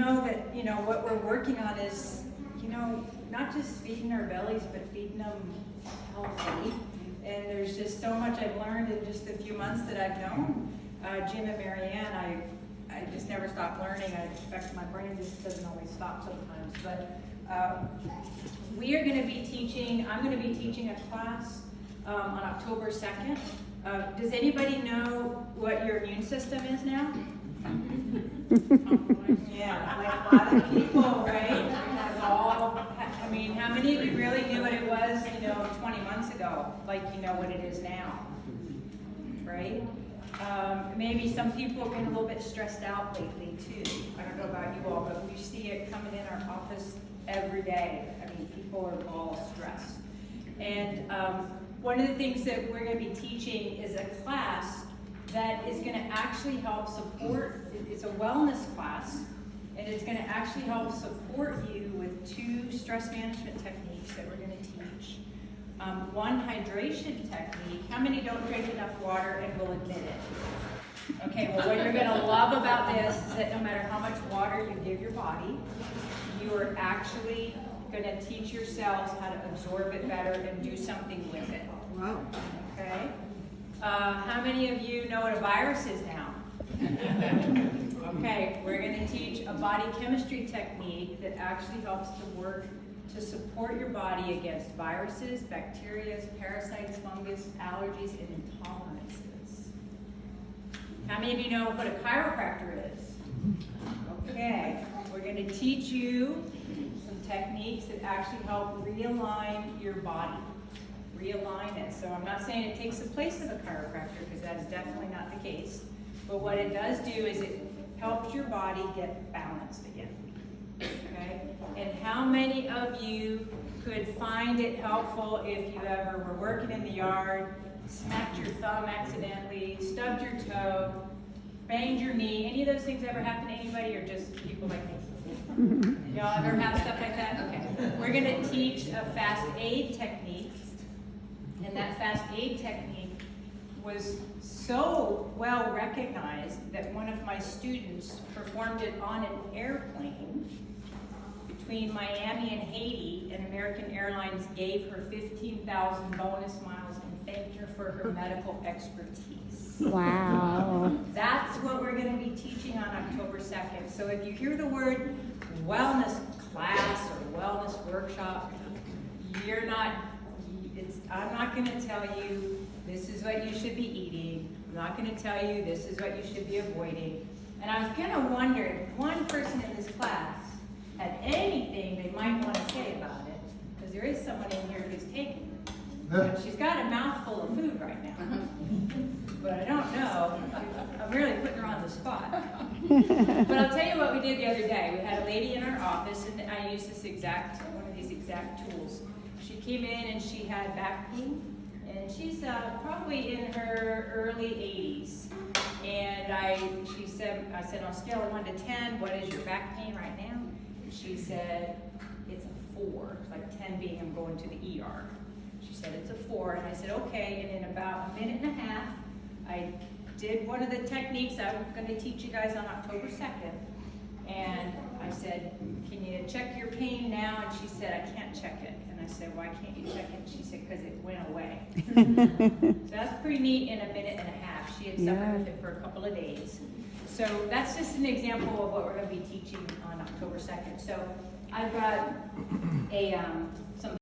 know that, what we're working on is, not just feeding our bellies, but feeding them healthy. And there's just so much I've learned in just a few months that I've known Jim and Marianne. I just never stop learning. I expect my brain just doesn't always stop sometimes. But we are going to be teaching, I'm going to be teaching a class on October 2nd. Does anybody know what your immune system is now? Yeah, like a lot of people, right? How many of you really knew what it was, 20 months ago, like you know what it is now, right? Maybe some people have been a little bit stressed out lately too. I don't know about you all, but we see it coming in our office every day. People are all stressed. And one of the things that we're going to be teaching is a class that is going to actually help support, it's a wellness class, and it's going to actually help support you with 2 stress management techniques that we're going to teach. One hydration technique. How many don't drink enough water and will admit it? Okay, well what you're going to love about this is that no matter how much water you give your body, you are actually going to teach yourselves how to absorb it better and do something with it. Wow. Okay? How many of you know what a virus is now? Okay, we're going to teach a body chemistry technique that actually helps to work to support your body against viruses, bacteria, parasites, fungus, allergies, and intolerances. How many of you know what a chiropractor is? Okay, we're going to teach you some techniques that actually help realign your body. Realign it. So I'm not saying it takes the place of a chiropractor, because that is definitely not the case. But what it does do is it helps your body get balanced again. Okay? And how many of you could find it helpful if you ever were working in the yard, smacked your thumb accidentally, stubbed your toe, banged your knee? Any of those things ever happen to anybody, or just people like me? Y'all ever have stuff like that? Okay. We're going to teach a fast aid technique. And that fast aid technique was so well recognized that one of my students performed it on an airplane between Miami and Haiti, and American Airlines gave her 15,000 bonus miles and thanked her for her medical expertise. Wow. That's what we're going to be teaching on October 2nd. So if you hear the word wellness class or wellness workshop, I'm not going to tell you this is what you should be eating. I'm not going to tell you this is what you should be avoiding. And I was going to wonder if one person in this class had anything they might want to say about it, because there is someone in here who's taking it. But she's got a mouthful of food right now. But I don't know. I'm really putting her on the spot. But I'll tell you what we did the other day. We had a lady in our office, and I used one of these exact tools. She came in and she had back pain, and she's probably in her early 80s. And I said, on a scale of 1 to 10, what is your back pain right now? And she said, it's a 4, like 10 being I'm going to the ER. She said, it's a 4, and I said, okay. And in about a minute and a half, I did one of the techniques I'm going to teach you guys on October 2nd. And I said, can you check your pain now? And she said, I can't check it. And I said, why can't you check it? And she said, because it went away. So that's pretty neat in a minute and a half. She had suffered with it for a couple of days. So that's just an example of what we're going to be teaching on October 2nd. So I've got some